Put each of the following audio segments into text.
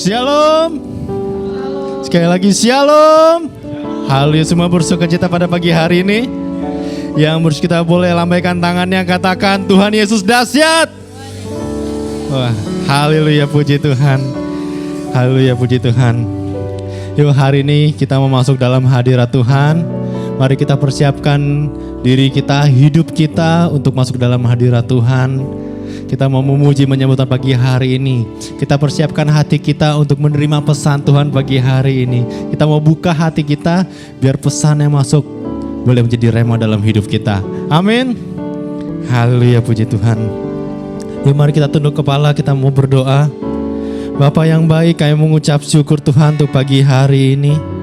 Shalom. Sekali lagi shalom. Haleluya, semua bersukacita pada pagi hari ini. Yang kita boleh lambaikan tangannya, katakan Tuhan Yesus dahsyat. Wah, haleluya, puji Tuhan. Haleluya, puji Tuhan. Yuk, hari ini kita mau masuk dalam hadirat Tuhan. Mari kita persiapkan diri kita, hidup kita untuk masuk dalam hadirat Tuhan. Kita mau memuji menyambut pagi hari ini. Kita persiapkan hati kita untuk menerima pesan Tuhan pagi hari ini. Kita mau buka hati kita biar pesan yang masuk boleh menjadi rema dalam hidup kita. Amin. Haleluya, puji Tuhan. Yuk mari kita tunduk kepala, kita mau berdoa. Bapa yang baik, kami mengucap syukur Tuhan untuk pagi hari ini.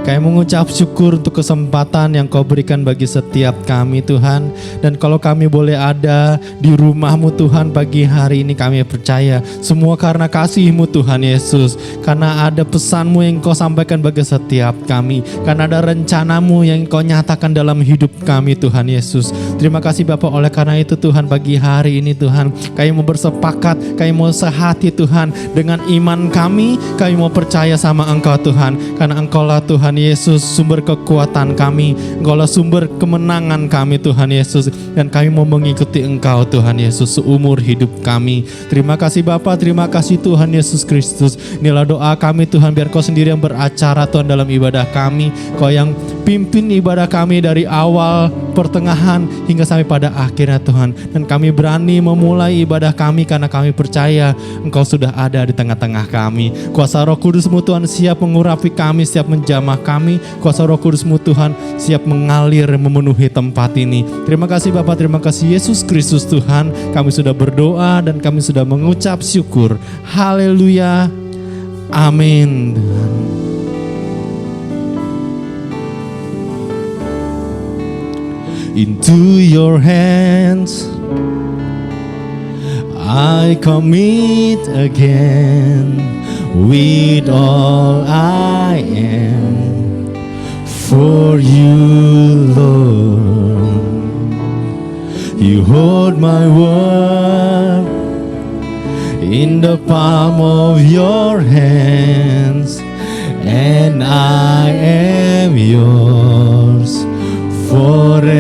Kami mengucap syukur untuk kesempatan yang Kau berikan bagi setiap kami Tuhan. Dan kalau kami boleh ada di rumah-Mu Tuhan pagi hari ini, kami percaya semua karena kasih-Mu Tuhan Yesus. Karena ada pesan-Mu yang Kau sampaikan bagi setiap kami. Karena ada rencana-Mu yang Kau nyatakan dalam hidup kami Tuhan Yesus. Terima kasih Bapak, oleh karena itu Tuhan pagi hari ini Tuhan, kami mau bersepakat, kami mau sehati Tuhan. Dengan iman kami mau percaya sama Engkau Tuhan. Karena Engkau-lah Tuhan Yesus sumber kekuatan kami, Engkau-lah sumber kemenangan kami Tuhan Yesus. Dan kami mau mengikuti Engkau Tuhan Yesus seumur hidup kami. Terima kasih Bapa, terima kasih Tuhan Yesus Kristus. Inilah doa kami Tuhan, biar Kau sendiri yang beracara Tuhan dalam ibadah kami. Kau yang pimpin ibadah kami dari awal, pertengahan hingga sampai pada akhirnya Tuhan. Dan kami berani memulai ibadah kami karena kami percaya Engkau sudah ada di tengah-tengah kami. Kuasa Roh Kudus-Mu Tuhan siap mengurapi kami, siap menjamah kami. Kuasa Roh Kudus-Mu Tuhan siap mengalir memenuhi tempat ini. Terima kasih Bapa, terima kasih Yesus Kristus Tuhan. Kami sudah berdoa dan kami sudah mengucap syukur. Haleluya. Amin. Into your hands I commit again, with all I am for you, Lord. You hold my world in the palm of your hands, and I am yours forever.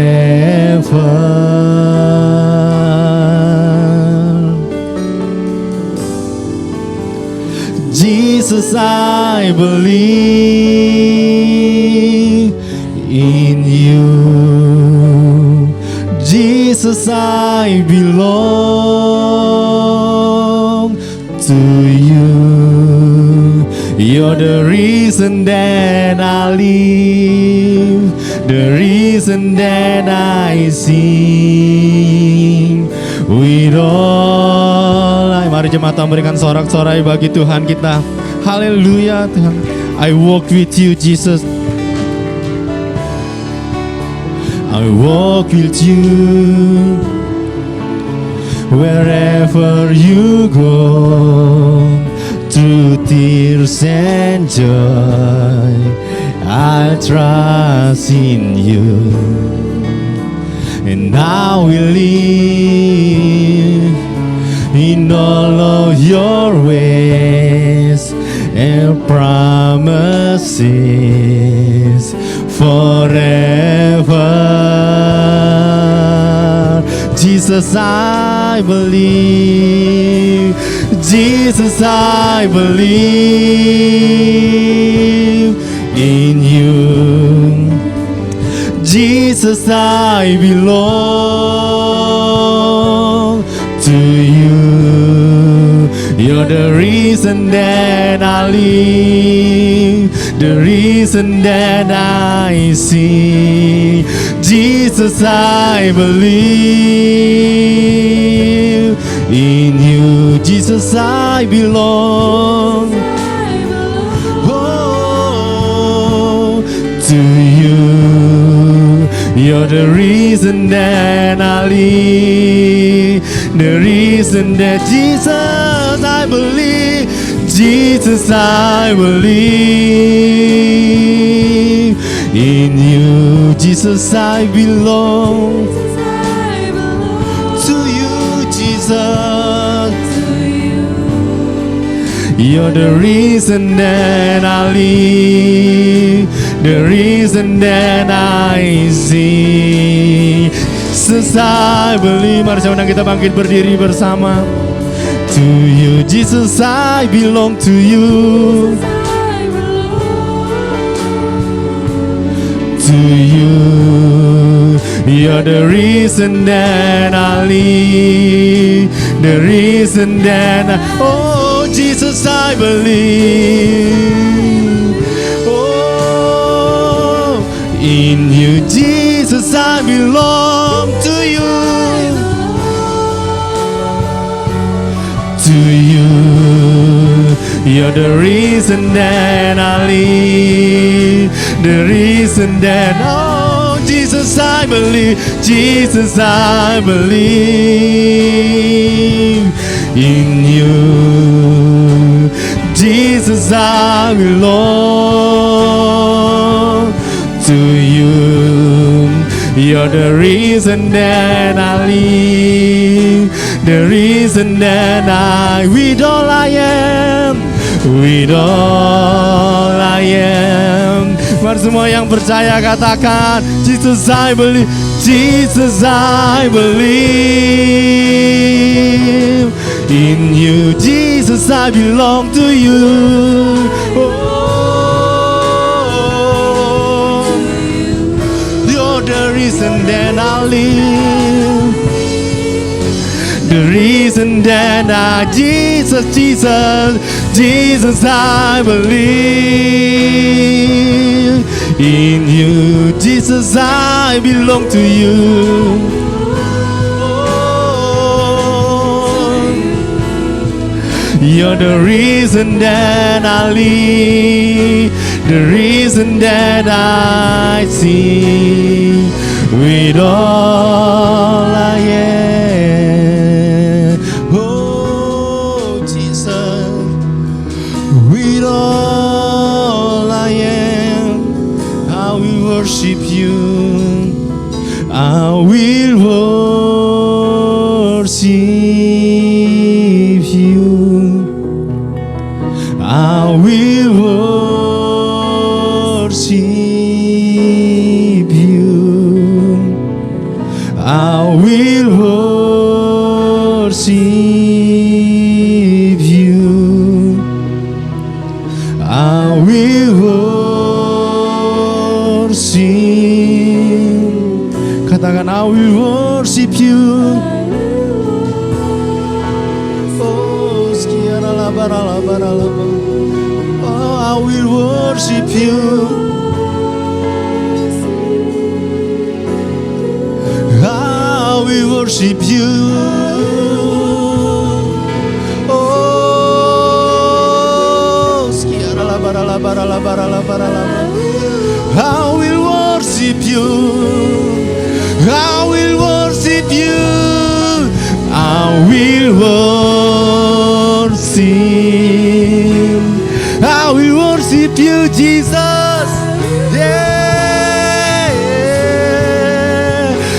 Jesus, I believe in you. Jesus, I belong to you. You're the reason that I live, the reason that I sing. With all I... Mari jemaat memberikan sorak-sorai bagi Tuhan kita. Haleluya Tuhan. I walk with you Jesus. I walk with you wherever you go. Through tears and joy, I trust in you. And I will live in all of your ways and promises forever. Jesus, I believe. Jesus, I believe in you. Jesus, I belong to you. You're the reason that I live, the reason that I see. Jesus, I believe in you. Jesus, I belong, oh, to you. You're the reason that I live, the reason that Jesus, I believe. Jesus, I believe in you. Jesus, I belong to you, Jesus. You're the reason that I live, the reason that I see. Jesus, I believe. Mari sama kita bangkit berdiri bersama. To you, Jesus, I belong to you. To you, you're the reason that I live, the reason that I, oh, Jesus, I believe. Oh, in you, Jesus, I belong to you. To you, you're the reason that I live, the reason that, oh, Jesus, I believe. Jesus, I believe in you. Jesus, I belong to you. You're the reason that I live, the reason that I, with all I am, with all I am. Mari semua yang percaya katakan, Jesus, I believe. Jesus, I believe in you. Jesus, I belong to you. Oh, you're the reason that I live, the reason that I, Jesus, Jesus, Jesus, I believe in you. Jesus, I belong to you. Oh, you're the reason that I live, the reason that I see, with all I am. Oh, Jesus, with all I am, I will worship you. I will worship you. I will worship you. I will worship you. I will worship. Katakan, I will worship you. Oh, oh, I will worship you. I will worship you. Oh, I will worship you. I will worship you. I will worship. I will worship you, Jesus. Yeah.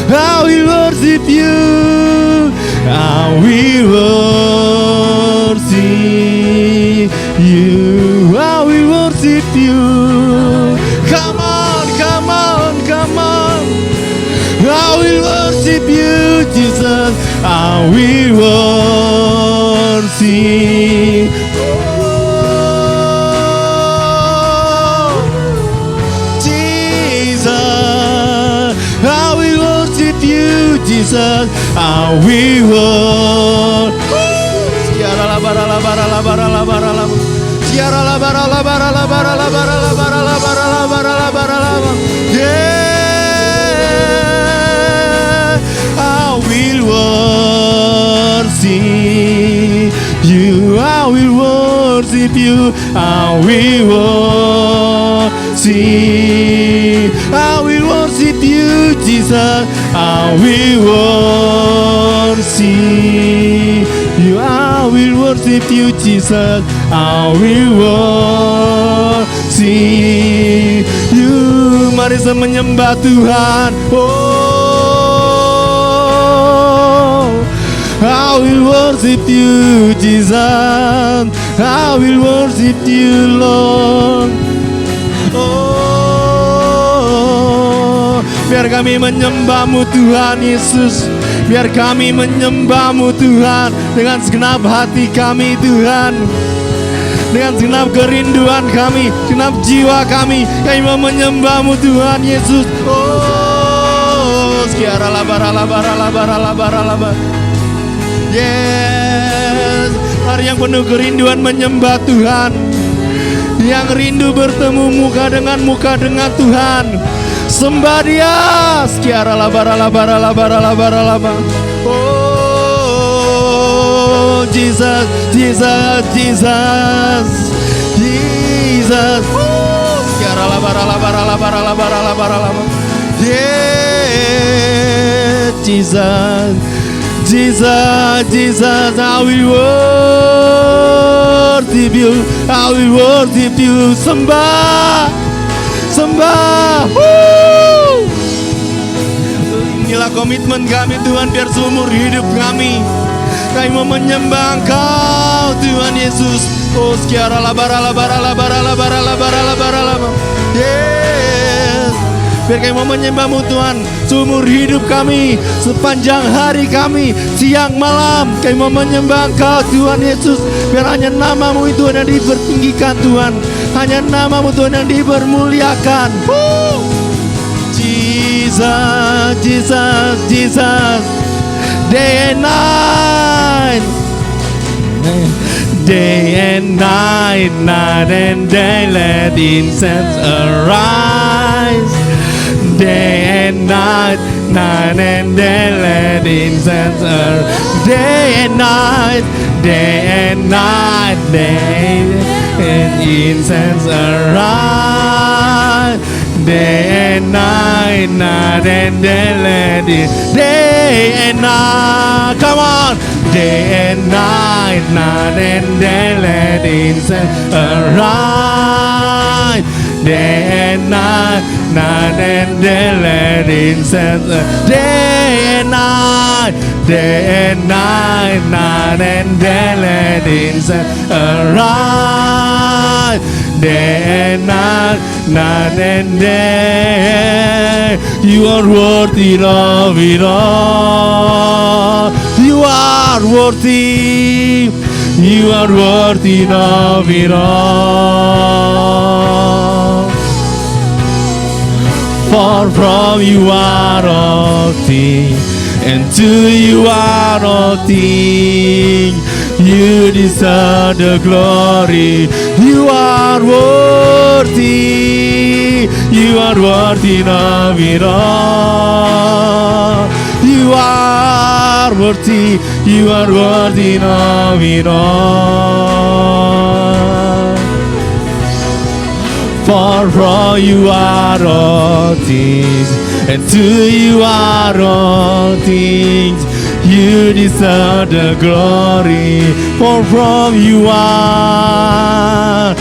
I will worship you. I will worship. Jesus, I will worship you, Jesus. I will worship. Tiara la bara la bara la bara la bara la. Tiara la bara la bara la bara la bara la bara la bara la bara la bara la. Yeah, I will worship you. I will worship you. I will worship. I will worship you, Jesus. I will worship you. I will worship you, Jesus. I will worship you. Mari kita menyembah Tuhan. Oh, I will worship you, Jesus. I will worship you, Lord. Oh, biar kami menyembah-Mu Tuhan Yesus. Biar kami menyembah-Mu Tuhan dengan segenap hati kami Tuhan. Dengan segenap kerinduan kami, segenap jiwa kami mau menyembah-Mu Tuhan Yesus. Oh, sekiara labara labara labara labara labara. Yes, hari yang penuh kerinduan menyembah Tuhan, yang rindu bertemu muka dengan Tuhan. Sembah Dia. Sekiara labara labara labara labara labara. Oh, Jesus, Jesus, Jesus, Jesus. Sekiara labara labara labara labara labara labara. Yeah, Jesus, Jesus, Jesus. I will worship you. I will worship you. Sembah, sembah. Inilah komitmen kami Tuhan, biar seumur hidup kami mau menyembah Engkau Tuhan Yesus. Oh, sekiara labara labara labara labara labara labara labara. Yes, biar kami mau menyembah-Mu Tuhan seumur hidup kami, sepanjang hari kami, siang malam kami mau menyembah Engkau Tuhan Yesus. Biar hanya nama-Mu itu yang dipertinggikan Tuhan, hanya nama-Mu Tuhan yang dipermuliakan. Jesus, Jesus, Jesus. Day and night, day and night, night and day, let incense arise. Day and night, night and day, let incense arise. Day and night, day and night, day and incense arise. Day and night, night and day, let it. Day and night, come on. Day and night, night and day, let incense arise. Day and night, night and day, let incense arise. Day and night, day and night, night and day, let incense arise. Day and night, night and day, you are worthy of it all. You are worthy, you are worthy of it all. For from you are all things, and to you are all things. You deserve the glory. You are worthy. You are worthy of it all. You are worthy. You are worthy of it all. For from you are all things, and to you are all things. You deserve the glory. For from you are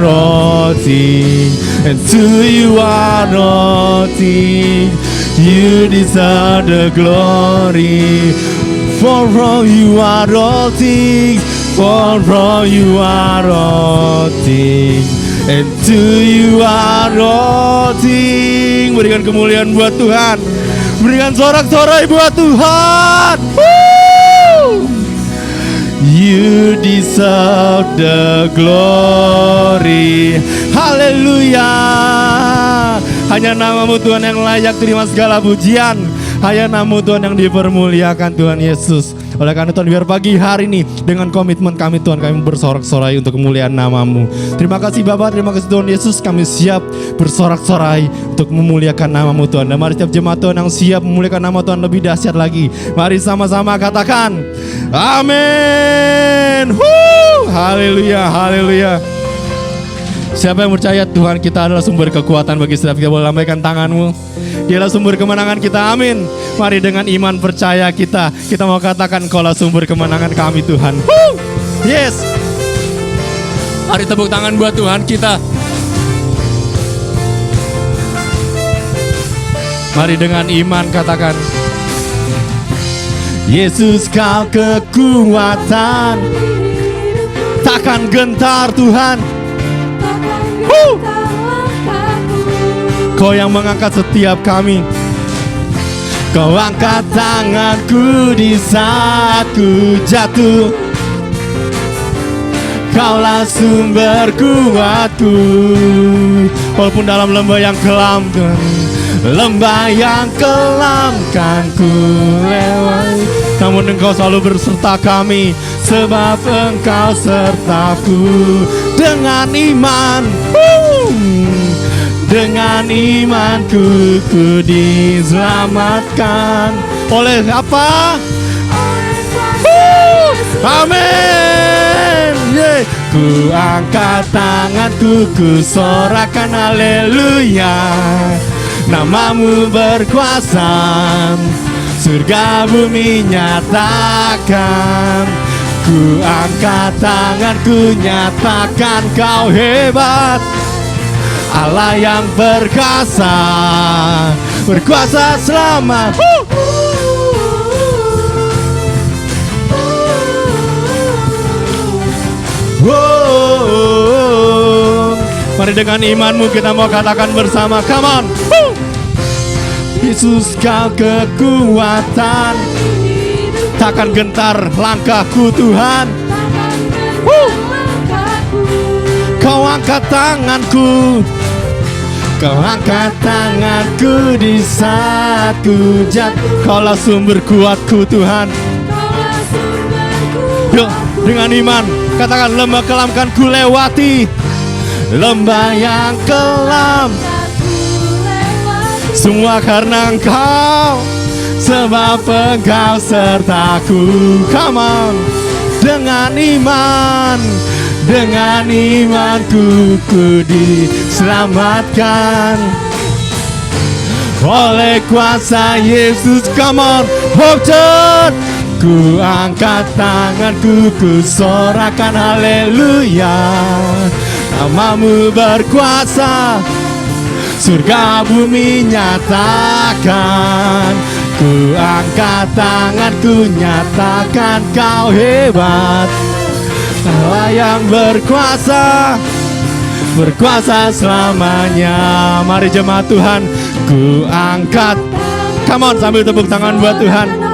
all things, and to you are all things. You deserve the glory. For from you are all things. For from you are all things, and to you are all things. Berikan kemuliaan buat Tuhan. Berikan sorak-sorai buat Tuhan. You deserve the glory. Haleluya. Hanya nama-Mu Tuhan yang layak terima segala pujian. Hanya nama Tuhan yang dipermuliakan Tuhan Yesus. Oleh karena Tuhan, biar pagi hari ini dengan komitmen kami Tuhan, kami bersorak-sorai untuk kemuliaan nama-Mu. Terima kasih Bapa, terima kasih Tuhan Yesus. Kami siap bersorak-sorai untuk memuliakan nama-Mu Tuhan. Dan mari setiap jemaat Tuhan yang siap memuliakan nama Tuhan lebih dahsyat lagi, mari sama-sama katakan amin. Haleluya, haleluya. Siapa yang percaya Tuhan kita adalah sumber kekuatan bagi setiap kita, boleh lambaikan tanganmu. Dialah sumber kemenangan kita, amin. Mari dengan iman percaya kita mau katakan Kaulah sumber kemenangan kami Tuhan. Yes. Mari tepuk tangan buat Tuhan kita. Mari dengan iman katakan, Yesus Kau kekuatan, takkan gentar Tuhan. Kau yang mengangkat setiap kami. Kau angkat tanganku di saat ku jatuh. Kaulah sumber kuatku. Walaupun dalam lembah yang kelam Tuhan, lembah yang kelam kan ku lewati, namun Engkau selalu berserta kami, sebab Engkau sertaku. Dengan iman, dengan imanku ku diselamatkan. Oleh apa? Amin. Yeah. Ku angkat tanganku, ku sorakan haleluya. Nama-Mu berkuasa, surga bumi nyatakan. Ku angkat tanganku, nyatakan Kau hebat. Allah yang perkasa, berkuasa selama. Mari dengan imanmu kita mau katakan bersama, come on. Yesus Kau kekuatan, takkan gentar langkahku Tuhan. Kau angkat tanganku, Kau angkat tanganku di saat ku jatuh. Kaulah sumber kuatku Tuhan. Yuk, dengan iman katakan, lembah kelam kan ku lewati. Lembah yang kelam, semua karena Engkau, sebab Engkau sertaku. Come on. Dengan iman, dengan imanku ku diselamatkan oleh kuasa Yesus. Come on, Hopton. Ku angkat tanganku, ku sorakan haleluya. Nama-Mu berkuasa, surga bumi nyatakan. Ku angkat tanganku, nyatakan Kau hebat. Allah yang berkuasa, berkuasa selamanya. Mari jemaat Tuhan, ku angkat. Come on, sambil tepuk tangan buat Tuhan.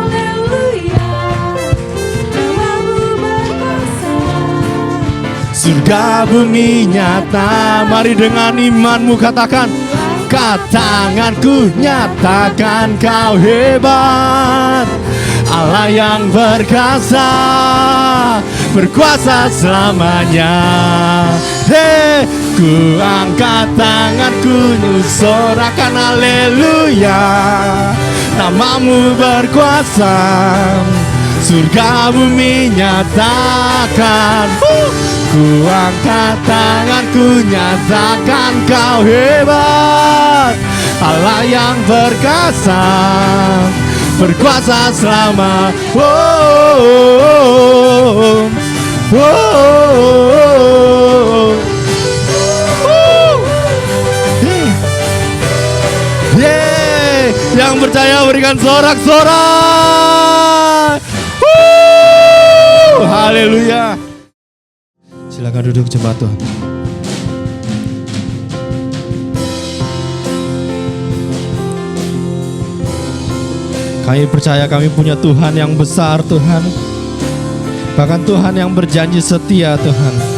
Surga bumi nyata. Mari dengan imanmu katakan, tanganku nyatakan Kau hebat. Allah yang berkuasa, berkuasa selamanya. Hey, ku angkat tanganku, sorakan haleluya. Nama-Mu berkuasa, surga bumi nyatakan. Ku angkat tanganku, nyatakan Kau hebat. Allah yang berkuasa, berkuasa selama. Yang percaya berikan sorak-sorai. Haleluya. Silakan duduk jemaat Tuhan. Kami percaya kami punya Tuhan yang besar Tuhan. Bahkan Tuhan yang berjanji setia Tuhan.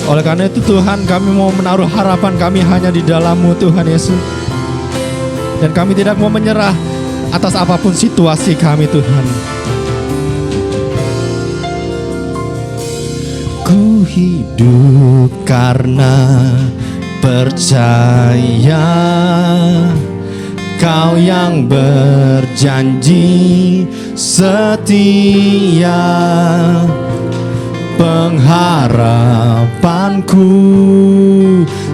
Oleh karena itu Tuhan, kami mau menaruh harapan kami hanya di dalam-Mu Tuhan Yesus. Dan kami tidak mau menyerah atas apapun situasi kami Tuhan. Ku hidup karena percaya Kau yang berjanji setia. Pengharapanku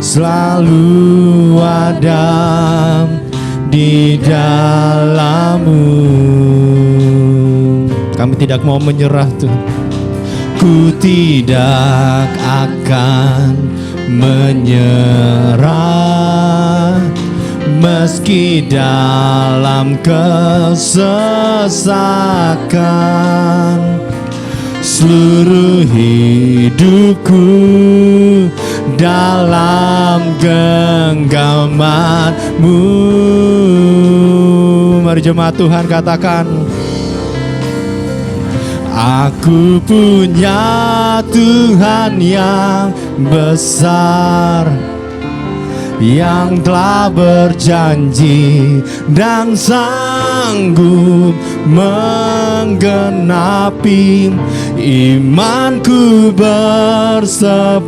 selalu ada di dalam-Mu. Kami tidak mau menyerah Tuhan. Ku tidak akan menyerah meski dalam kesesakan. Seluruh hidupku dalam genggaman-Mu. Mari jemaat Tuhan katakan, aku punya Tuhan yang besar, yang telah berjanji dan sanggup menggenapi. Imanku bersepakat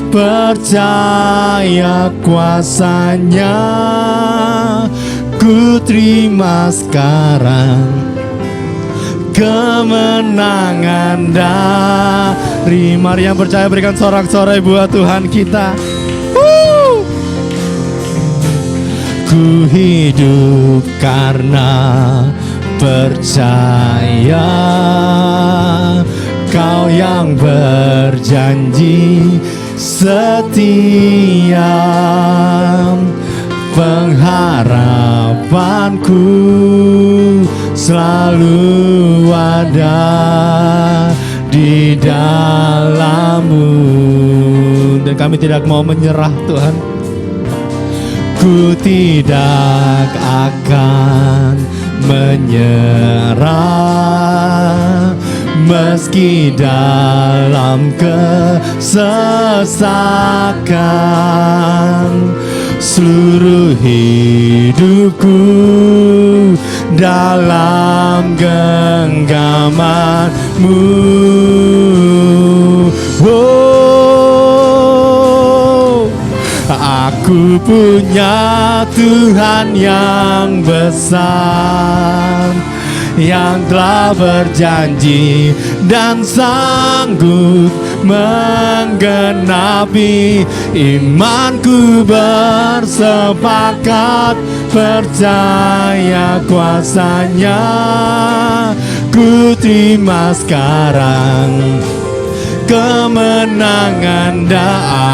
percaya kuasa-Nya. Ku terima sekarang kemenangan dari. Mari yang percaya berikan sorak-sorai buat Tuhan kita. Ku hidup karena percaya Kau yang berjanji setia. Pengharapanku selalu ada di dalam-Mu. Dan kami tidak mau menyerah Tuhan. Ku tidak akan menyerah meski dalam kesesakan. Seluruh hidupku dalam genggaman-Mu. Aku punya Tuhan yang besar, yang telah berjanji dan sanggup menggenapi. Imanku bersepakat percaya kuasa-Nya. Ku terima sekarang kemenangan.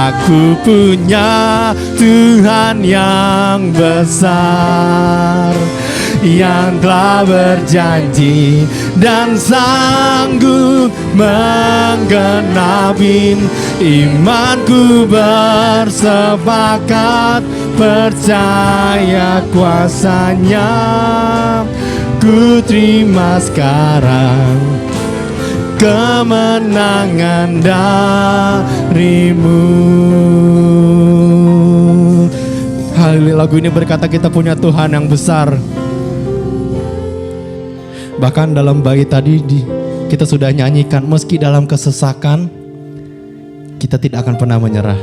Aku punya Tuhan yang besar, yang telah berjanji dan sanggup menggenapi. Imanku bersepakat percaya kuasa-Nya. Ku terima sekarang kemenangan dari-Mu. Haleluya. Lagu ini berkata kita punya Tuhan yang besar. Bahkan dalam bait tadi kita sudah nyanyikan, meski dalam kesesakan kita tidak akan pernah menyerah,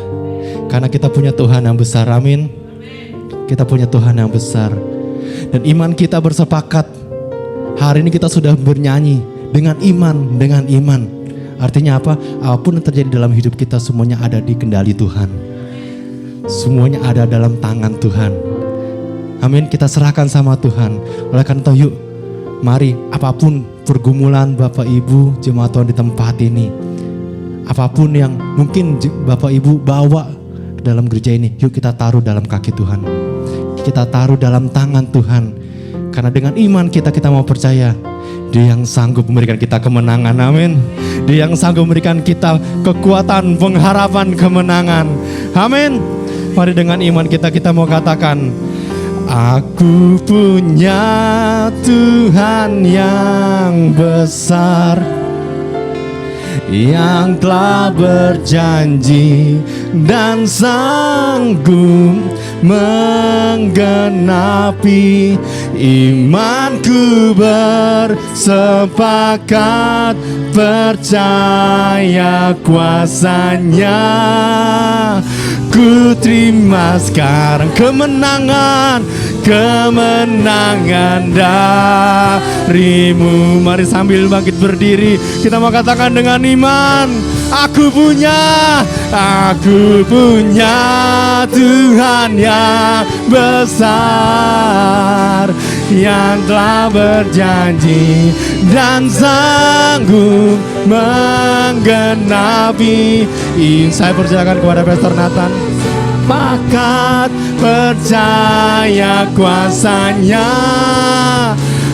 karena kita punya Tuhan yang besar. Amin. Kita punya Tuhan yang besar. Dan iman kita bersepakat. Hari ini kita sudah bernyanyi dengan iman. Artinya apa? Apapun yang terjadi dalam hidup kita, semuanya ada di kendali Tuhan. Semuanya ada dalam tangan Tuhan. Amin. Kita serahkan sama Tuhan. Oleh karena itu yuk, mari apapun pergumulan Bapak Ibu jemaat Tuhan di tempat ini, apapun yang mungkin Bapak Ibu bawa dalam gereja ini, yuk kita taruh dalam kaki Tuhan. Kita taruh dalam tangan Tuhan. Karena dengan iman kita mau percaya Dia yang sanggup memberikan kita kemenangan. Amin. Dia yang sanggup memberikan kita kekuatan, pengharapan, kemenangan. Amin. Mari dengan iman kita mau katakan, Aku punya Tuhan yang besar, yang telah berjanji dan sanggup menggenapi. Imanku bersepakat percaya kuasanya. Ku terima sekarang kemenangan darimu. Mari sambil bangkit berdiri, kita mau katakan dengan iman. Aku punya Tuhan yang besar, yang telah berjanji dan sanggup menggenapi. Saya percayakan kepada Pastor Nathan. Pakat percaya kuasanya,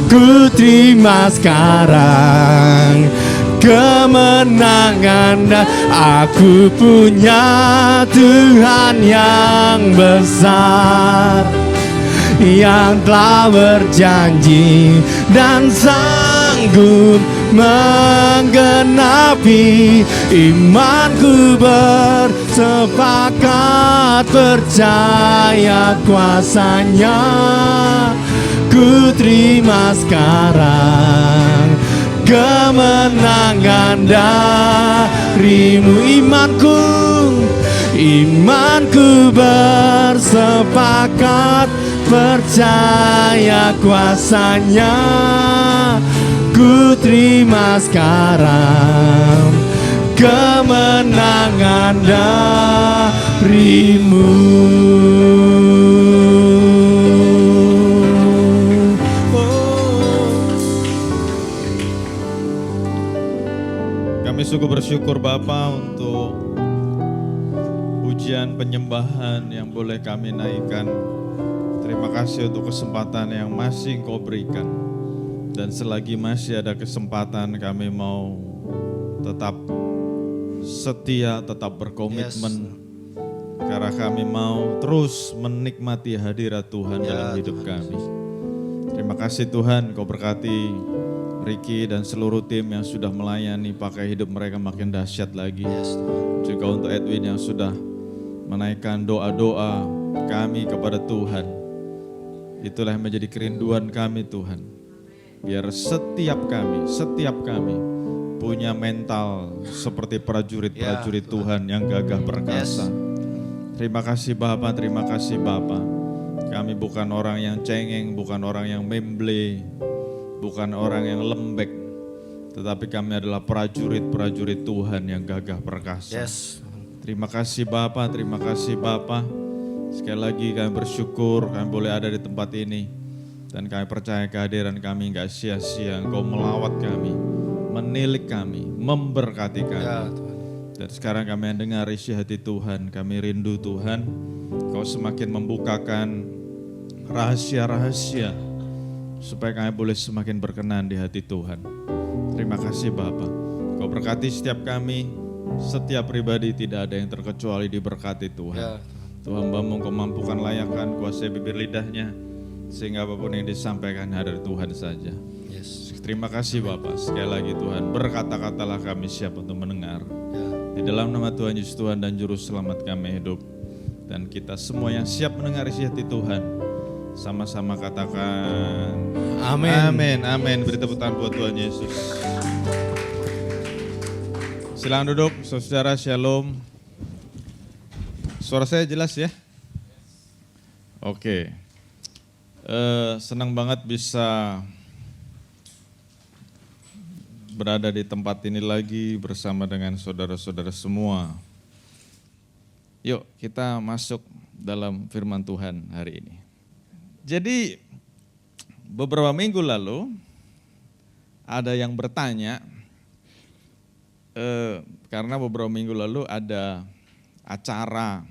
ku terima sekarang kemenangan. Aku punya Tuhan yang besar, yang telah berjanji dan sanggup menggenapi. Imanku bersepakat percaya kuasanya, ku terima sekarang kemenangan darimu. Imanku bersepakat percaya kuasanya, ku terima sekarang kemenangan darimu. Kami sungguh bersyukur Bapa untuk pujian penyembahan yang boleh kami naikkan. Terima kasih untuk kesempatan yang masih Engkau berikan. Dan selagi masih ada kesempatan, kami mau tetap setia, tetap berkomitmen. Karena kami mau terus menikmati hadirat Tuhan dalam hidup kami. Terima kasih Tuhan, Kau berkati Ricky dan seluruh tim yang sudah melayani, pakai hidup mereka makin dahsyat lagi. Juga untuk Edwin yang sudah menaikkan doa-doa kami kepada Tuhan. Itulah yang menjadi kerinduan kami Tuhan. Biar setiap kami punya mental seperti prajurit-prajurit Tuhan yang gagah perkasa. Terima kasih Bapa, terima kasih Bapa. Kami bukan orang yang cengeng, bukan orang yang memble, bukan orang yang lembek, tetapi kami adalah prajurit-prajurit Tuhan yang gagah perkasa. Terima kasih Bapa, terima kasih Bapa. Sekali lagi kami bersyukur kami boleh ada di tempat ini. Dan kami percaya kehadiran kami gak sia-sia. Engkau melawat kami, menilik kami, memberkati kami. Dan sekarang kami mendengar isi hati Tuhan. Kami rindu Tuhan, Kau semakin membukakan rahasia-rahasia supaya kami boleh semakin berkenan di hati Tuhan. Terima kasih Bapa. Kau berkati setiap kami, setiap pribadi, tidak ada yang terkecuali diberkati Tuhan. Tuhan Bapa, Engkau mampukan layakkan, kuasai bibir lidahnya, sehingga apapun yang disampaikan dari Tuhan saja. Terima kasih Bapa. Sekali lagi Tuhan, berkata-katalah kami siap untuk mendengar. Di dalam nama Tuhan Yesus Tuhan dan Juru Selamat kami hidup. Dan kita semua yang siap mendengar isi hati Tuhan, sama-sama katakan amin. Amin, amin. Beri tepuk tangan buat Tuhan Yesus. Silakan duduk, saudara. Shalom. Suara saya jelas ya? Oke. Senang banget bisa berada di tempat ini lagi bersama dengan saudara-saudara semua. Yuk kita masuk dalam firman Tuhan hari ini. Jadi beberapa minggu lalu ada yang bertanya, karena beberapa minggu lalu ada acara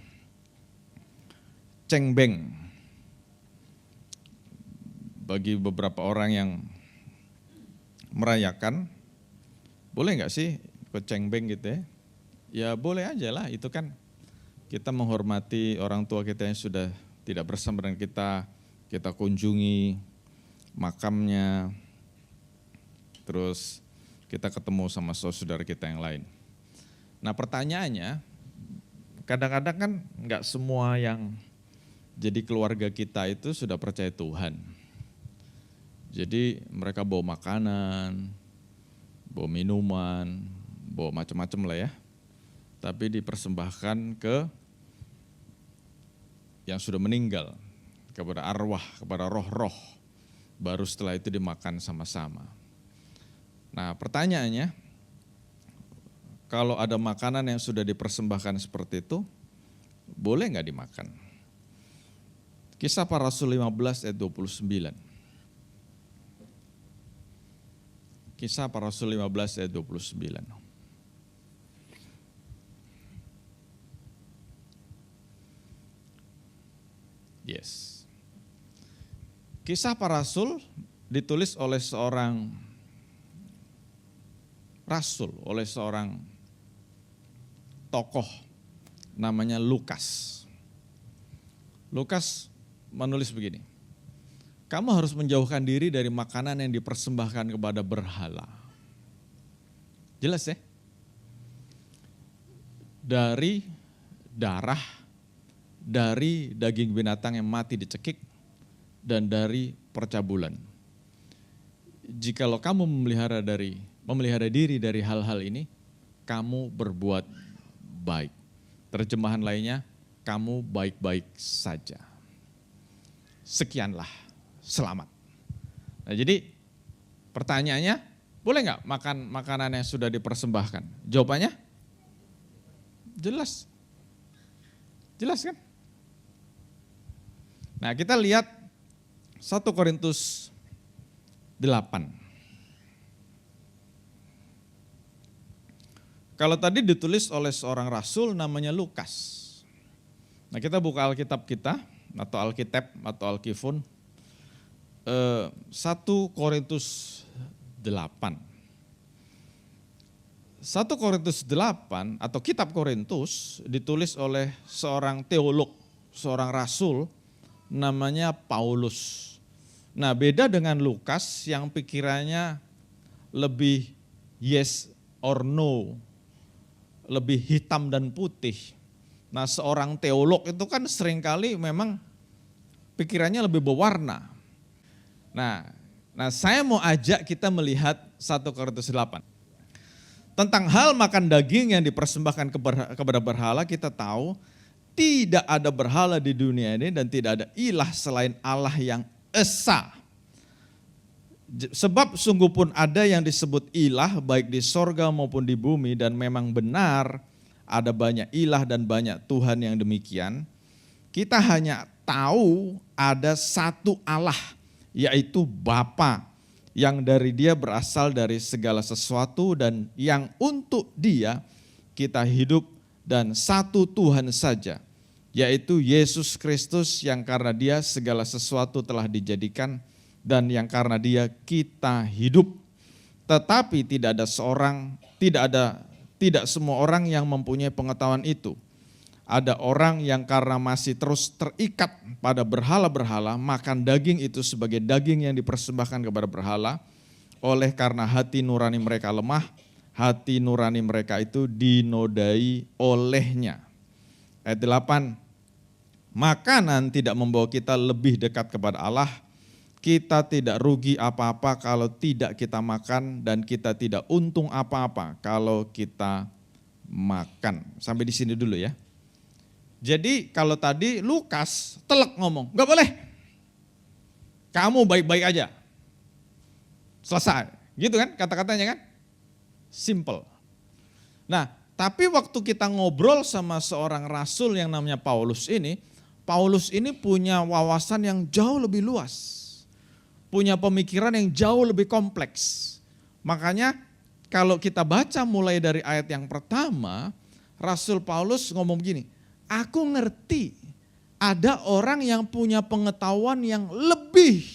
cengbeng bagi beberapa orang yang merayakan. Boleh nggak sih ikut cengbeng gitu ya? Ya boleh aja lah, itu kan kita menghormati orang tua kita yang sudah tidak bersama dengan kita, kita kunjungi makamnya, terus kita ketemu sama saudara kita yang lain. Nah pertanyaannya, kadang-kadang kan nggak semua yang jadi keluarga kita itu sudah percaya Tuhan. Jadi mereka bawa makanan, bawa minuman, bawa macam-macam lah ya. Tapi dipersembahkan ke yang sudah meninggal, kepada arwah, kepada roh-roh. Baru setelah itu dimakan sama-sama. Nah pertanyaannya, kalau ada makanan yang sudah dipersembahkan seperti itu, boleh nggak dimakan? Kisah Para Rasul 15 ayat 29. Kisah Para Rasul 15 ayat 29. Yes. Kisah Para Rasul ditulis oleh seorang rasul, oleh seorang tokoh namanya Lukas. Lukas menulis begini, kamu harus menjauhkan diri dari makanan yang dipersembahkan kepada berhala. Jelas ya? Dari darah, dari daging binatang yang mati dicekik, dan dari percabulan. Jikalau kamu memelihara diri dari hal-hal ini, kamu berbuat baik. Terjemahan lainnya, kamu baik-baik saja. Sekianlah, selamat. Nah jadi pertanyaannya, boleh nggak makan makanan yang sudah dipersembahkan? Jawabannya, jelas. Jelas kan? Nah kita lihat 1 Korintus 8. Kalau tadi ditulis oleh seorang rasul namanya Lukas. Nah kita buka Alkitab kita, atau Alkitab atau Alkifun, 1 Korintus 8. 1 Korintus 8 atau kitab Korintus ditulis oleh seorang teolog, seorang rasul namanya Paulus. Nah beda dengan Lukas yang pikirannya lebih yes or no, lebih hitam dan putih. Nah seorang teolog itu kan seringkali memang pikirannya lebih berwarna. Nah saya mau ajak kita melihat 1 Korintus 8. Tentang hal makan daging yang dipersembahkan kepada berhala, kita tahu tidak ada berhala di dunia ini dan tidak ada ilah selain Allah yang esa. Sebab sungguh pun ada yang disebut ilah baik di sorga maupun di bumi, dan memang benar ada banyak ilah dan banyak Tuhan yang demikian. Kita hanya tahu ada satu Allah, yaitu Bapa, yang dari Dia berasal dari segala sesuatu dan yang untuk Dia kita hidup, dan satu Tuhan saja, yaitu Yesus Kristus, yang karena Dia segala sesuatu telah dijadikan dan yang karena Dia kita hidup. Tetapi tidak semua orang yang mempunyai pengetahuan itu. Ada orang yang karena masih terus terikat pada berhala-berhala, makan daging itu sebagai daging yang dipersembahkan kepada berhala. Oleh karena hati nurani mereka lemah, hati nurani mereka itu dinodai olehnya. Ayat 8, makanan tidak membawa kita lebih dekat kepada Allah. Kita tidak rugi apa-apa kalau tidak kita makan, dan kita tidak untung apa-apa kalau kita makan. Sampai di sini dulu ya. Jadi kalau tadi Lukas telak ngomong, gak boleh. Kamu baik-baik aja. Selesai. Gitu kan kata-katanya kan? Simple. Nah tapi waktu kita ngobrol sama seorang rasul yang namanya Paulus ini punya wawasan yang jauh lebih luas. Punya pemikiran yang jauh lebih kompleks. Makanya kalau kita baca mulai dari ayat yang pertama, Rasul Paulus ngomong begini, aku ngerti ada orang yang punya pengetahuan yang lebih.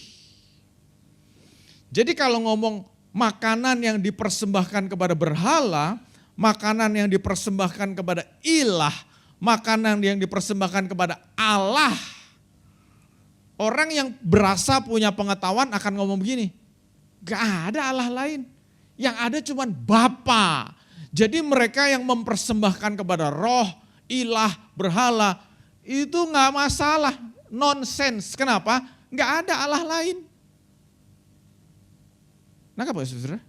Jadi kalau ngomong makanan yang dipersembahkan kepada berhala, makanan yang dipersembahkan kepada ilah, makanan yang dipersembahkan kepada Allah, Orang yang berasa punya pengetahuan akan ngomong begini, gak ada Allah lain. Yang ada cuman Bapa. Jadi mereka yang mempersembahkan kepada roh, ilah, berhala, itu gak masalah, nonsense. Kenapa? Gak ada Allah lain. Nangkap gak saudara?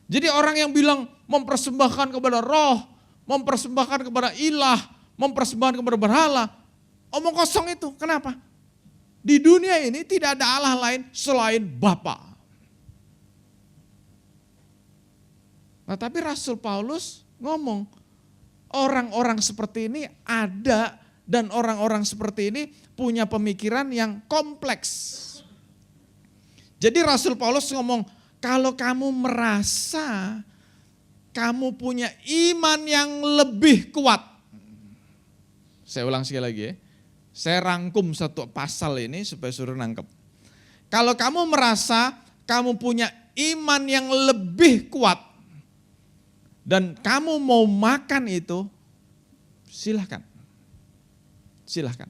Jadi orang yang bilang mempersembahkan kepada roh, mempersembahkan kepada ilah, mempersembahkan kepada berhala, omong kosong itu. Kenapa? Di dunia ini tidak ada Allah lain selain Bapa. Nah tapi Rasul Paulus ngomong, orang-orang seperti ini ada dan orang-orang seperti ini punya pemikiran yang kompleks. Jadi Rasul Paulus ngomong, kalau kamu merasa kamu punya iman yang lebih kuat. Saya ulang sekali lagi ya. Saya rangkum satu pasal ini supaya suruh nangkep. Kalau kamu merasa kamu punya iman yang lebih kuat dan kamu mau makan itu, silahkan. Silahkan.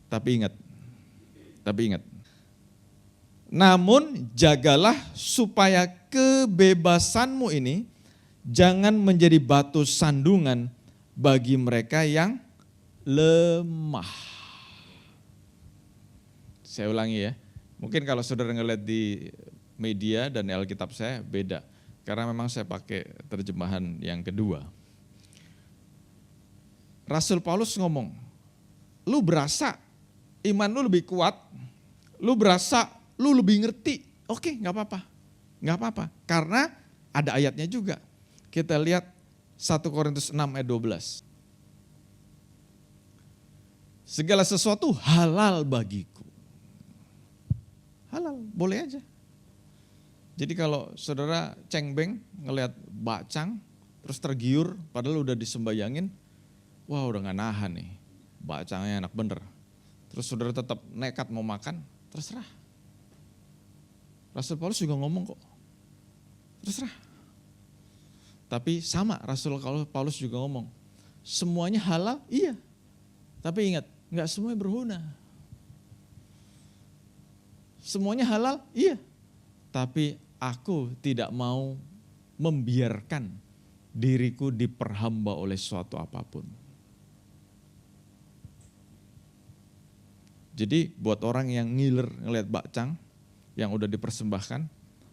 Tapi ingat. Namun jagalah supaya kebebasanmu ini jangan menjadi batu sandungan bagi mereka yang lemah. Saya ulangi ya, mungkin kalau saudara ngeliat di media dan Alkitab saya beda. Karena memang saya pakai terjemahan yang kedua. Rasul Paulus ngomong, lu berasa iman lu lebih kuat, lu berasa lu lebih ngerti, oke gak apa-apa. Karena ada ayatnya juga. Kita lihat 1 Korintus 6 ayat 12. Segala sesuatu halal bagiku. Halal, boleh aja. Jadi kalau saudara cengbeng ngelihat bakcang, terus tergiur padahal udah disembayangin, wah udah gak nahan nih, bakcangnya enak bener. Terus saudara tetap nekat mau makan, terserah. Rasul Paulus juga ngomong kok, terserah. Tapi sama Rasul Paulus juga ngomong, semuanya halal, iya. Tapi ingat, gak semuanya berguna. Semuanya halal, iya. Tapi aku tidak mau membiarkan diriku diperhamba oleh suatu apapun. Jadi buat orang yang ngiler ngelihat bakcang yang udah dipersembahkan,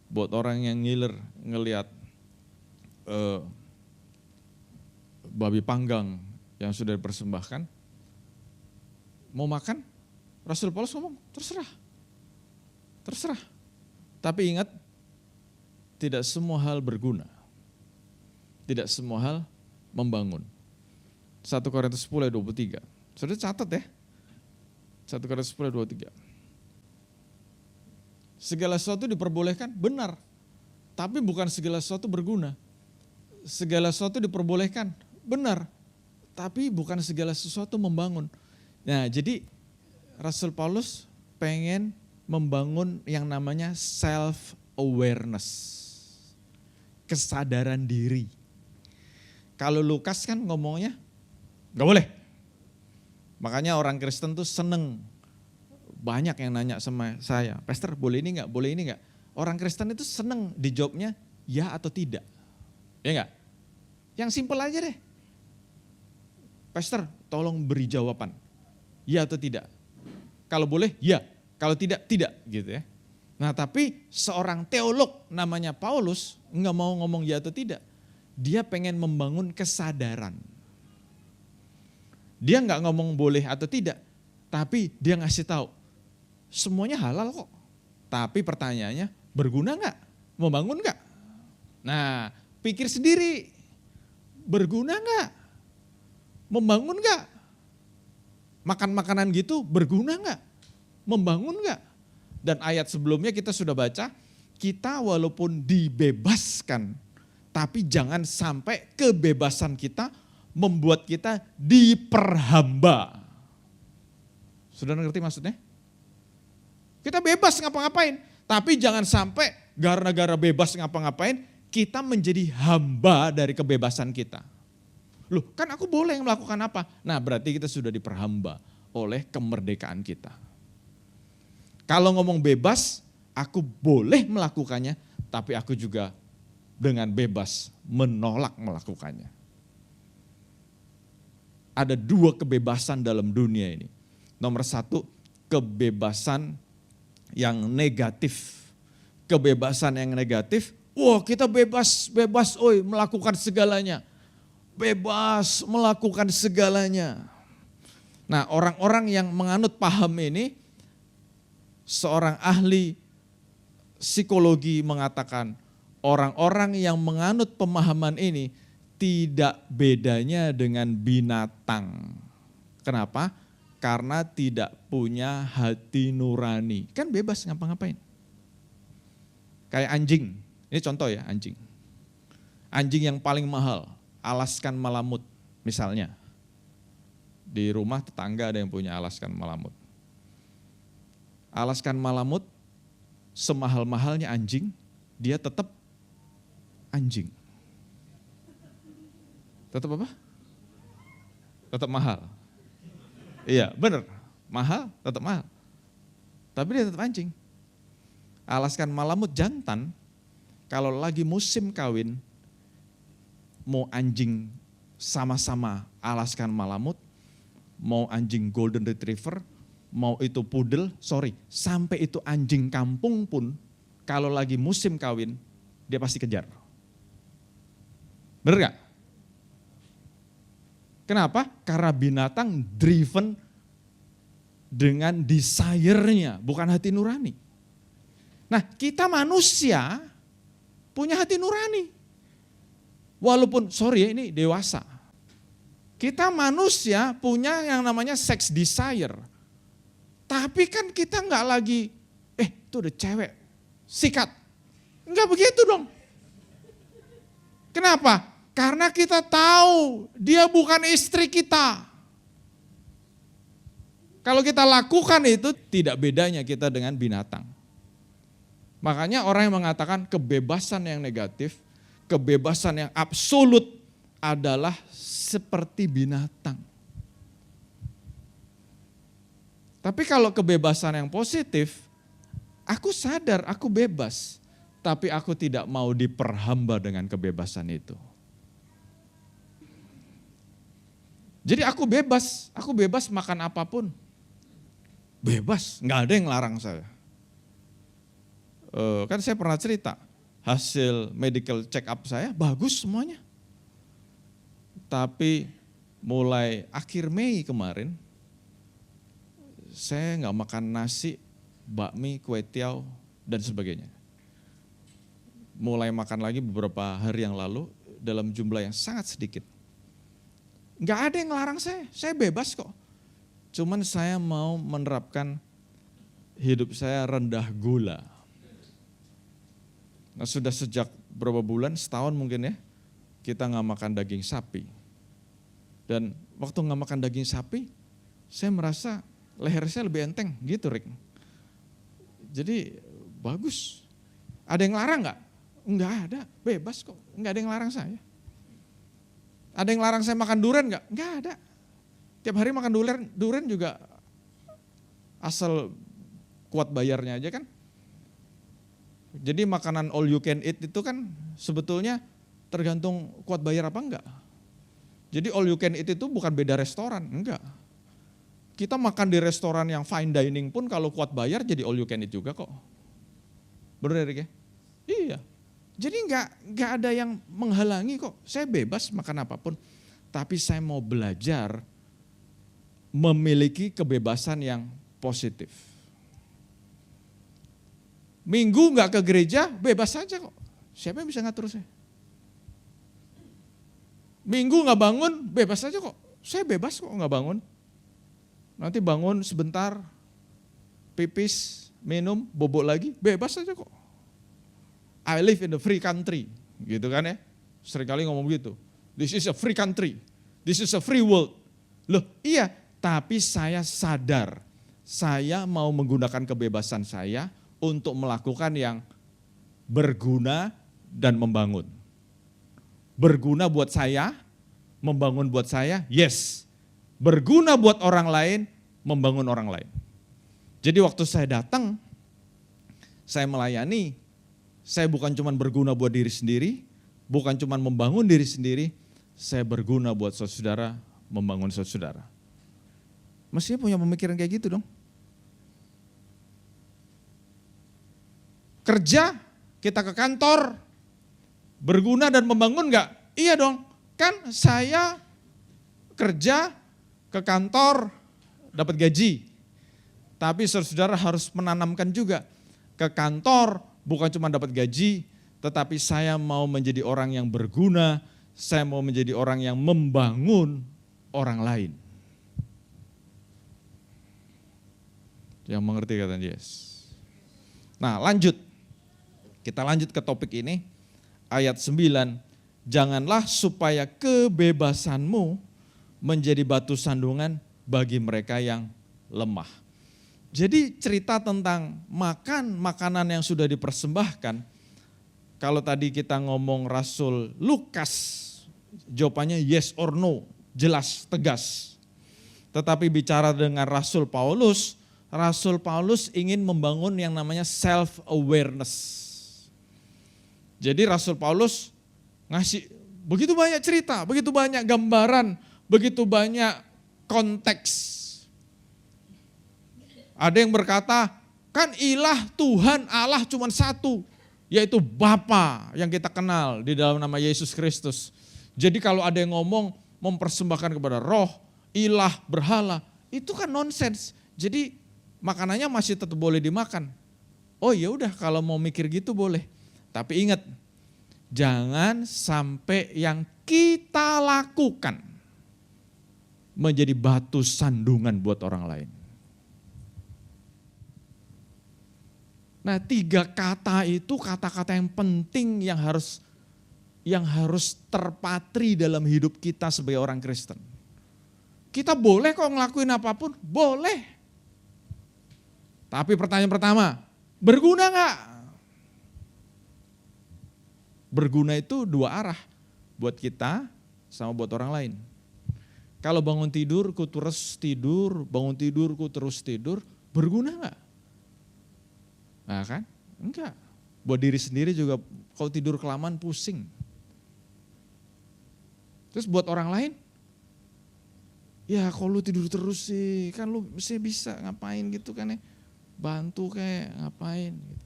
buat orang yang ngiler ngelihat babi panggang yang sudah dipersembahkan, mau makan, Rasul Paulus ngomong, terserah. Tapi ingat, tidak semua hal berguna. Tidak semua hal membangun. 1 Korintus 10 ayat 23. Sudah catat ya. 1 Korintus 10 ayat 23. Segala sesuatu diperbolehkan, benar. Tapi bukan segala sesuatu berguna. Segala sesuatu diperbolehkan, benar. Tapi bukan segala sesuatu membangun. Nah jadi Rasul Paulus pengen membangun yang namanya self-awareness. Kesadaran diri. Kalau Lukas kan ngomongnya, gak boleh. Makanya orang Kristen tuh seneng. Banyak yang nanya sama saya, Pastor boleh ini enggak? Orang Kristen itu seneng dijawabnya ya atau tidak. Ya enggak? Yang simpel aja deh. Pastor tolong beri jawaban, ya atau tidak. Kalau boleh ya, kalau tidak, tidak gitu ya. Nah tapi seorang teolog namanya Paulus enggak mau ngomong ya atau tidak. Dia pengen membangun kesadaran. Dia enggak ngomong boleh atau tidak, tapi dia ngasih tahu. Semuanya halal kok. Tapi pertanyaannya, berguna enggak? Membangun enggak? Nah, pikir sendiri. Berguna enggak? Membangun enggak? Makan makanan gitu berguna enggak? Membangun enggak? Dan ayat sebelumnya kita sudah baca, kita walaupun dibebaskan, tapi jangan sampai kebebasan kita membuat kita diperhamba. Sudah ngerti maksudnya? Kita bebas ngapa-ngapain, tapi jangan sampai gara-gara bebas ngapa-ngapain, kita menjadi hamba dari kebebasan kita. Loh kan aku boleh melakukan apa? Nah berarti kita sudah diperhamba oleh kemerdekaan kita. Kalau ngomong bebas, aku boleh melakukannya, tapi aku juga dengan bebas menolak melakukannya. Ada dua kebebasan dalam dunia ini. Nomor satu, kebebasan yang negatif. Kebebasan yang negatif, wah kita bebas melakukan segalanya. Bebas melakukan segalanya. Nah, orang-orang yang menganut paham ini, seorang ahli psikologi mengatakan, orang-orang yang menganut pemahaman ini tidak bedanya dengan binatang. Kenapa? Karena tidak punya hati nurani. Kan bebas ngapa-ngapain. Kayak anjing, ini contoh ya anjing. Anjing yang paling mahal, Alaskan Malamut misalnya. Di rumah tetangga ada yang punya Alaskan Malamut. Alaskan Malamut semahal-mahalnya anjing, dia tetap anjing. Tetap apa? Tetap mahal. Iya benar, mahal, tetap mahal. Tapi dia tetap anjing. Alaskan Malamut jantan, kalau lagi musim kawin, mau anjing sama-sama Alaskan Malamut, mau anjing Golden Retriever, mau itu poodle, sampai itu anjing kampung pun, kalau lagi musim kawin, dia pasti kejar. Bener gak? Kenapa? Karena binatang driven dengan desire-nya, bukan hati nurani. Nah, kita manusia punya hati nurani. Walaupun, ini dewasa. Kita manusia punya yang namanya sex desire. Tapi kan kita nggak lagi, itu udah cewek, sikat. Enggak begitu dong. Kenapa? Karena kita tahu dia bukan istri kita. Kalau kita lakukan itu tidak bedanya kita dengan binatang. Makanya orang yang mengatakan kebebasan yang negatif, kebebasan yang absolut adalah seperti binatang. Tapi kalau kebebasan yang positif, aku sadar aku bebas, tapi aku tidak mau diperhamba dengan kebebasan itu. Jadi aku bebas makan apapun. Bebas, nggak ada yang larang saya. Kan saya pernah cerita, hasil medical check up saya bagus semuanya. Tapi mulai akhir Mei kemarin, saya nggak makan nasi, bakmi, kue tiaw, dan sebagainya. Mulai makan lagi beberapa hari yang lalu dalam jumlah yang sangat sedikit. Nggak ada yang ngelarang saya bebas kok. Cuman saya mau menerapkan hidup saya rendah gula. Nah sudah sejak berapa bulan, setahun mungkin ya, kita nggak makan daging sapi. Dan waktu nggak makan daging sapi, saya merasa leher saya lebih enteng gitu Rick. Jadi bagus. Ada yang larang nggak? Nggak ada, bebas kok. Nggak ada yang larang saya. Ada yang larang saya makan durian nggak? Nggak ada. Tiap hari makan durian juga asal kuat bayarnya aja kan. Jadi makanan all you can eat itu kan sebetulnya tergantung kuat bayar apa enggak. Jadi all you can eat itu bukan beda restoran, enggak. Kita makan di restoran yang fine dining pun kalau kuat bayar jadi all you can eat juga kok. Bener ya? Iya. Jadi enggak ada yang menghalangi kok. Saya bebas makan apapun. Tapi saya mau belajar memiliki kebebasan yang positif. Minggu enggak ke gereja, bebas saja kok. Siapa yang bisa ngatur saya? Minggu enggak bangun, bebas saja kok. Saya bebas kok enggak bangun. Nanti bangun sebentar, pipis, minum, bobok lagi, bebas saja kok. I live in the free country, gitu kan ya. Seringkali ngomong gitu. This is a free country, this is a free world. Loh iya, tapi saya sadar, saya mau menggunakan kebebasan saya untuk melakukan yang berguna dan membangun. Berguna buat saya, membangun buat saya, yes. Berguna buat orang lain, membangun orang lain. Jadi waktu saya datang, saya melayani, saya bukan cuma berguna buat diri sendiri, bukan cuma membangun diri sendiri, saya berguna buat saudara, membangun saudara. Mestinya punya pemikiran kayak gitu dong. Kerja, kita ke kantor, berguna dan membangun enggak? Iya dong, kan saya kerja ke kantor dapat gaji. Tapi saudara harus menanamkan juga ke kantor bukan cuma dapat gaji, tetapi saya mau menjadi orang yang berguna, saya mau menjadi orang yang membangun orang lain. Yang mengerti kata Yes. Nah lanjut, kita lanjut ke topik ini, ayat 9, janganlah supaya kebebasanmu menjadi batu sandungan bagi mereka yang lemah. Jadi cerita tentang makan makanan yang sudah dipersembahkan, kalau tadi kita ngomong Rasul Lukas, jawabannya yes or no, jelas, tegas. Tetapi bicara dengan Rasul Paulus ingin membangun yang namanya self-awareness. Jadi Rasul Paulus ngasih begitu banyak cerita, begitu banyak gambaran, begitu banyak konteks. Ada yang berkata, kan ilah Tuhan Allah cuma satu, yaitu Bapa yang kita kenal di dalam nama Yesus Kristus. Jadi kalau ada yang ngomong mempersembahkan kepada roh, ilah, berhala, itu kan nonsens. Jadi makanannya masih tetap boleh dimakan. Oh ya udah kalau mau mikir gitu boleh. Tapi ingat, jangan sampai yang kita lakukan menjadi batu sandungan buat orang lain. Nah 3 kata itu kata-kata yang penting yang harus terpatri dalam hidup kita sebagai orang Kristen. Kita boleh kok ngelakuin apapun, boleh. Tapi pertanyaan pertama, berguna enggak? Berguna itu 2 arah, buat kita sama buat orang lain. Kalau bangun tidur, ku terus tidur, bangun tidur, ku terus tidur, berguna enggak? Nah kan? Enggak. Buat diri sendiri juga kalau tidur kelamaan pusing. Terus buat orang lain, ya kalau lu tidur terus sih, kan lu mesti bisa ngapain gitu kan ya. Bantu kayak ngapain gitu.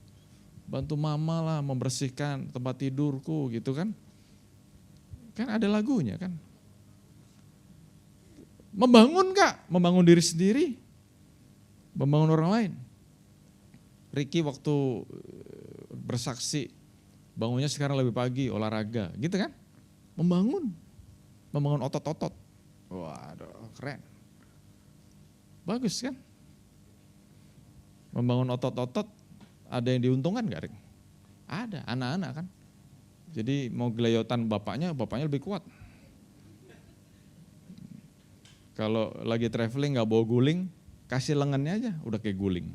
Bantu mama lah membersihkan tempat tidurku gitu kan. Kan ada lagunya kan. Membangun enggak? Membangun diri sendiri, membangun orang lain. Ricky waktu bersaksi, bangunnya sekarang lebih pagi, olahraga, gitu kan? Membangun otot-otot. Waduh, keren. Bagus kan? Membangun otot-otot, ada yang diuntungkan gak, Rick? Ada, anak-anak kan. Jadi mau gelayotan bapaknya lebih kuat. Kalau lagi traveling gak bawa guling, kasih lengannya aja, udah kayak guling.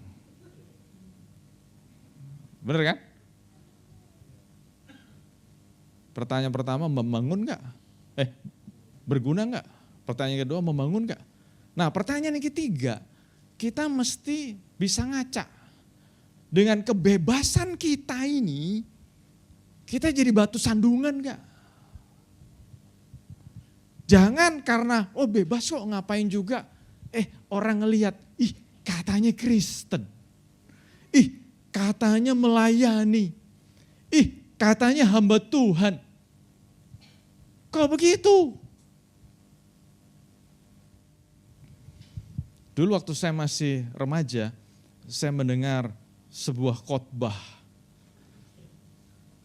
Bener kan? Pertanyaan pertama, membangun enggak? Berguna enggak? Pertanyaan kedua, membangun enggak? Nah pertanyaan yang ketiga, kita mesti bisa ngaca. Dengan kebebasan kita ini, kita jadi batu sandungan enggak? Jangan karena, bebas kok ngapain juga. Orang ngelihat, katanya Kristen. Katanya melayani. Katanya hamba Tuhan. Kok begitu? Dulu waktu saya masih remaja, saya mendengar sebuah khotbah.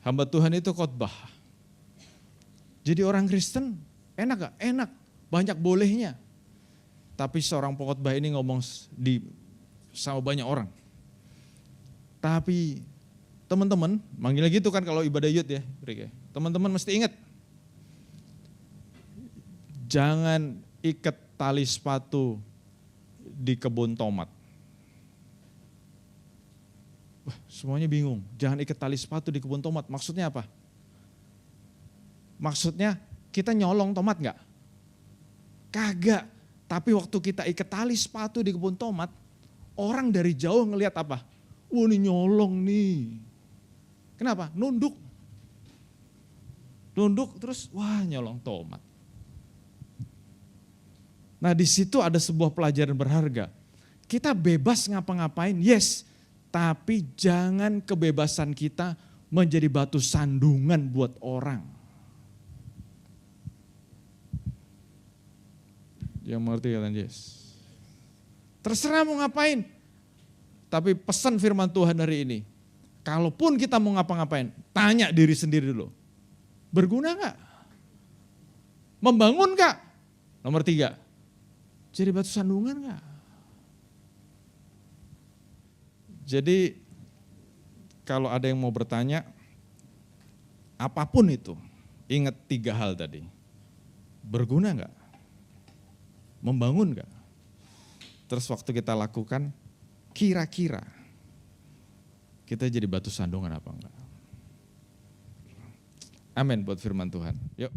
Hamba Tuhan itu khotbah. Jadi orang Kristen enak gak? Enak, banyak bolehnya. Tapi seorang pengkhotbah ini ngomong sama banyak orang. Tapi teman-teman, manggilnya gitu kan kalau ibadah youth ya, Rick ya. Teman-teman mesti ingat, jangan ikat tali sepatu di kebun tomat. Wah, semuanya bingung, jangan ikat tali sepatu di kebun tomat, maksudnya apa? Maksudnya kita nyolong tomat enggak? Kagak, Tapi waktu kita ikat tali sepatu di kebun tomat, orang dari jauh ngelihat apa? Wah, ini nyolong nih. Kenapa? Nunduk. Nunduk terus, wah nyolong tomat. Nah di situ ada sebuah pelajaran berharga. Kita bebas ngapa-ngapain, yes. Tapi jangan kebebasan kita menjadi batu sandungan buat orang. Yang mengerti katakan yes. Terserah mau ngapain. Tapi pesan firman Tuhan hari ini. Kalaupun kita mau ngapa-ngapain, tanya diri sendiri dulu. Berguna gak? Membangun gak? Nomor 3. Jadi batu sandungan gak? Jadi kalau ada yang mau bertanya, apapun itu, ingat 3 hal tadi. Berguna gak? Membangun gak? Terus waktu kita lakukan, kira-kira kita jadi batu sandungan apa enggak? Amin buat firman Tuhan. Yuk.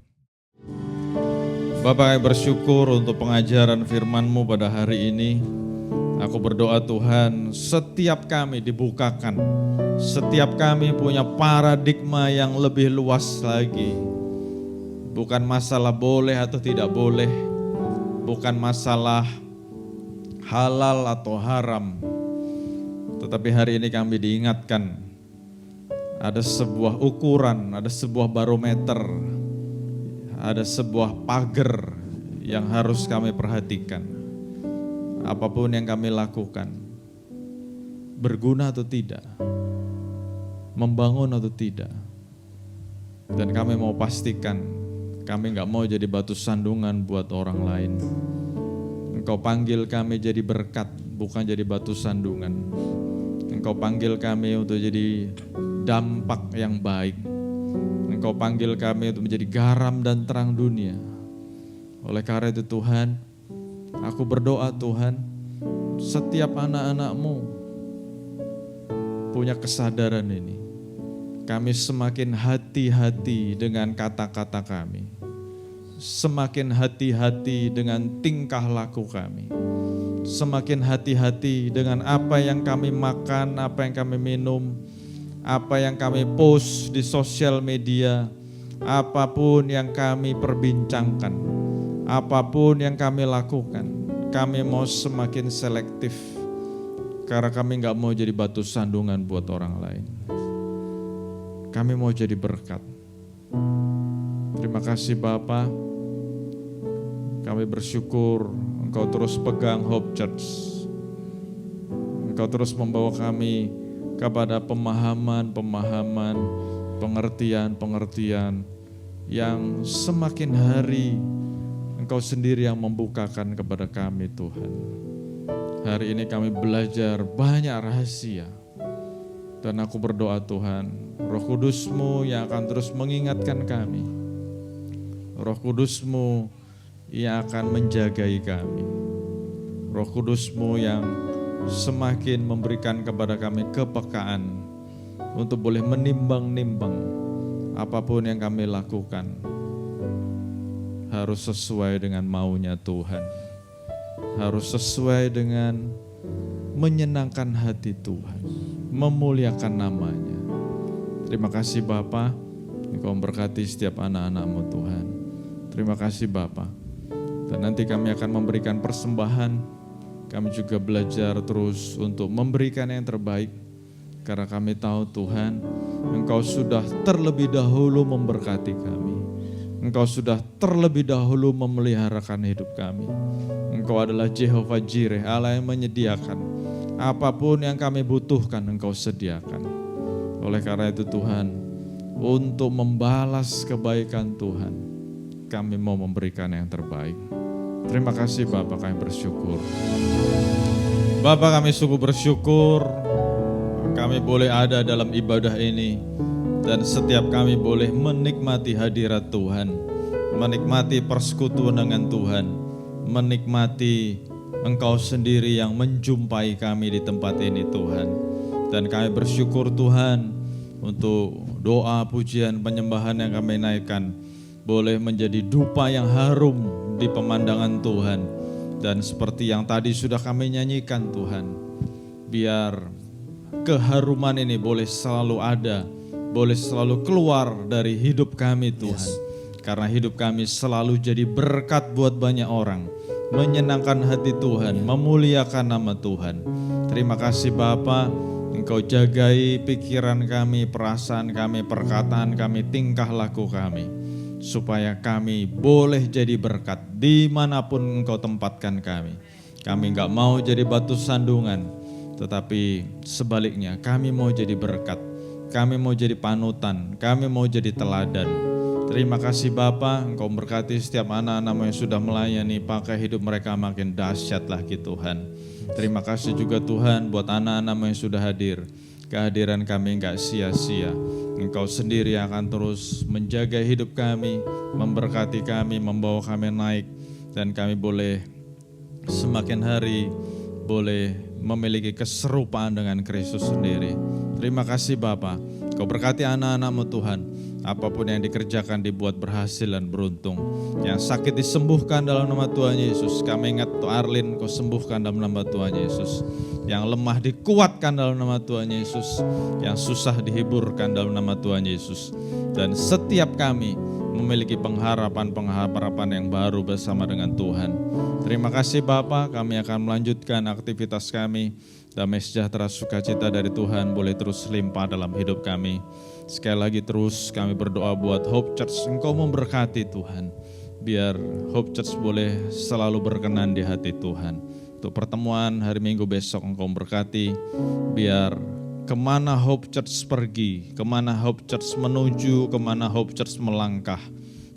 Bapak, kami bersyukur untuk pengajaran firman-Mu pada hari ini. Aku berdoa Tuhan, setiap kami dibukakan, setiap kami punya paradigma yang lebih luas lagi. Bukan masalah boleh atau tidak boleh, bukan masalah halal atau haram. Tetapi hari ini kami diingatkan, ada sebuah ukuran, ada sebuah barometer, ada sebuah pagar yang harus kami perhatikan. Apapun yang kami lakukan, berguna atau tidak, membangun atau tidak. Dan kami mau pastikan, kami gak mau jadi batu sandungan buat orang lain. Engkau panggil kami jadi berkat, bukan jadi batu sandungan. Engkau panggil kami untuk jadi dampak yang baik. Engkau panggil kami untuk menjadi garam dan terang dunia. Oleh karena itu Tuhan, aku berdoa Tuhan, setiap anak-anak-Mu punya kesadaran ini. Kami semakin hati-hati dengan kata-kata kami. Semakin hati-hati dengan tingkah laku kami. Semakin hati-hati dengan apa yang kami makan, apa yang kami minum, apa yang kami post di sosial media, apapun yang kami perbincangkan, apapun yang kami lakukan, kami mau semakin selektif karena kami gak mau jadi batu sandungan buat orang lain. Kami mau jadi berkat. Terima kasih Bapa. Kami bersyukur Engkau terus pegang Hope Church. Engkau terus membawa kami kepada pemahaman-pemahaman, pengertian-pengertian yang semakin hari Engkau sendiri yang membukakan kepada kami Tuhan. Hari ini kami belajar banyak rahasia. Dan aku berdoa Tuhan, Roh Kudus-Mu yang akan terus mengingatkan kami. Roh Kudus-Mu yang akan menjagai kami. Roh Kudus-Mu yang semakin memberikan kepada kami kepekaan untuk boleh menimbang-nimbang apapun yang kami lakukan harus sesuai dengan maunya Tuhan. Harus sesuai dengan menyenangkan hati Tuhan, memuliakan namanya. Terima kasih Bapa, Engkau memberkati setiap anak-anak-Mu Tuhan. Terima kasih Bapa. Dan nanti kami akan memberikan persembahan. Kami juga belajar terus untuk memberikan yang terbaik. Karena kami tahu Tuhan, Engkau sudah terlebih dahulu memberkati kami. Engkau sudah terlebih dahulu memeliharakan hidup kami. Engkau adalah Jehovah Jireh, Allah yang menyediakan. Apapun yang kami butuhkan, Engkau sediakan. Oleh karena itu Tuhan, untuk membalas kebaikan Tuhan, kami mau memberikan yang terbaik. Terima kasih Bapak, kami bersyukur. Bapak, kami sungguh bersyukur kami boleh ada dalam ibadah ini. Dan setiap kami boleh menikmati hadirat Tuhan, menikmati persekutuan dengan Tuhan, menikmati Engkau sendiri yang menjumpai kami di tempat ini Tuhan. Dan kami bersyukur Tuhan untuk doa, pujian, penyembahan yang kami naikkan boleh menjadi dupa yang harum di pemandangan Tuhan, Dan seperti yang tadi sudah kami nyanyikan Tuhan, biar keharuman ini boleh selalu ada, boleh selalu keluar dari hidup kami Tuhan. Karena hidup kami selalu jadi berkat buat banyak orang, menyenangkan hati Tuhan, memuliakan nama Tuhan. Terima kasih Bapa, Engkau jagai pikiran kami, perasaan kami, perkataan kami, tingkah laku kami, supaya kami boleh jadi berkat dimanapun Engkau tempatkan kami. Kami enggak mau jadi batu sandungan, tetapi sebaliknya kami mau jadi berkat, kami mau jadi panutan, kami mau jadi teladan. Terima kasih Bapa, Engkau berkati setiap anak-anak yang sudah melayani, pakai hidup mereka makin dahsyat lagi Tuhan. Terima kasih juga Tuhan buat anak-anak yang sudah hadir. Kehadiran kami enggak sia-sia. Engkau sendiri akan terus menjaga hidup kami, memberkati kami, membawa kami naik, dan kami boleh semakin hari boleh memiliki keserupaan dengan Kristus sendiri. Terima kasih Bapa. Kau berkati anak-anak-Mu Tuhan. Apapun yang dikerjakan dibuat berhasil dan beruntung. Yang sakit disembuhkan dalam nama Tuhan Yesus. Kami ingat Tuh Arlin, Kau sembuhkan dalam nama Tuhan Yesus. Yang lemah dikuatkan dalam nama Tuhan Yesus. Yang susah dihiburkan dalam nama Tuhan Yesus. Dan setiap kami memiliki pengharapan yang baru bersama dengan Tuhan. Terima kasih Bapa, kami akan melanjutkan aktivitas kami. Damai sejahtera sukacita dari Tuhan boleh terus limpah dalam hidup kami. Sekali lagi terus kami berdoa buat Hope Church, Engkau memberkati Tuhan. Biar Hope Church boleh selalu berkenan di hati Tuhan. Untuk pertemuan hari Minggu besok Engkau memberkati. Biar kemana Hope Church pergi, kemana Hope Church menuju, kemana Hope Church melangkah,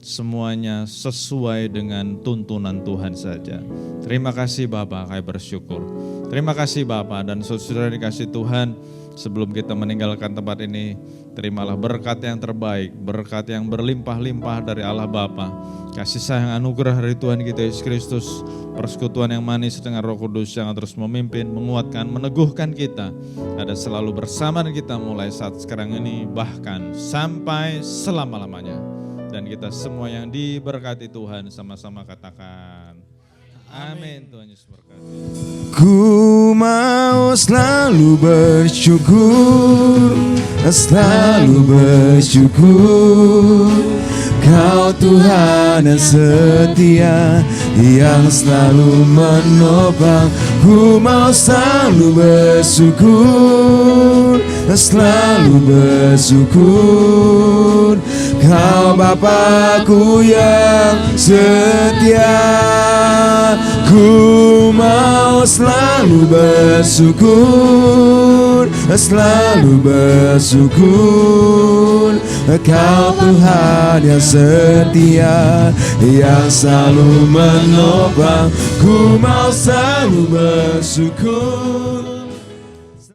semuanya sesuai dengan tuntunan Tuhan saja. Terima kasih Bapak, kami bersyukur. Terima kasih Bapak dan saudara dikasih Tuhan. Sebelum kita meninggalkan tempat ini, terimalah berkat yang terbaik, berkat yang berlimpah-limpah dari Allah Bapa, kasih sayang anugerah dari Tuhan kita Yesus Kristus, persekutuan yang manis dengan Roh Kudus yang terus memimpin, menguatkan, meneguhkan kita, ada selalu bersama kita mulai saat sekarang ini, bahkan sampai selama-lamanya. Dan kita semua yang diberkati Tuhan sama-sama katakan amin. Tuhan Yesus berkati. Ku mau selalu bersyukur, selalu bersyukur. Kau Tuhan yang setia, yang selalu menopang. Ku mau selalu bersyukur, selalu bersyukur. Kau Bapakku yang setia. Ku mau selalu bersyukur, selalu bersyukur. Kau Tuhan yang setia, yang selalu menopang. Ku mau selalu bersyukur.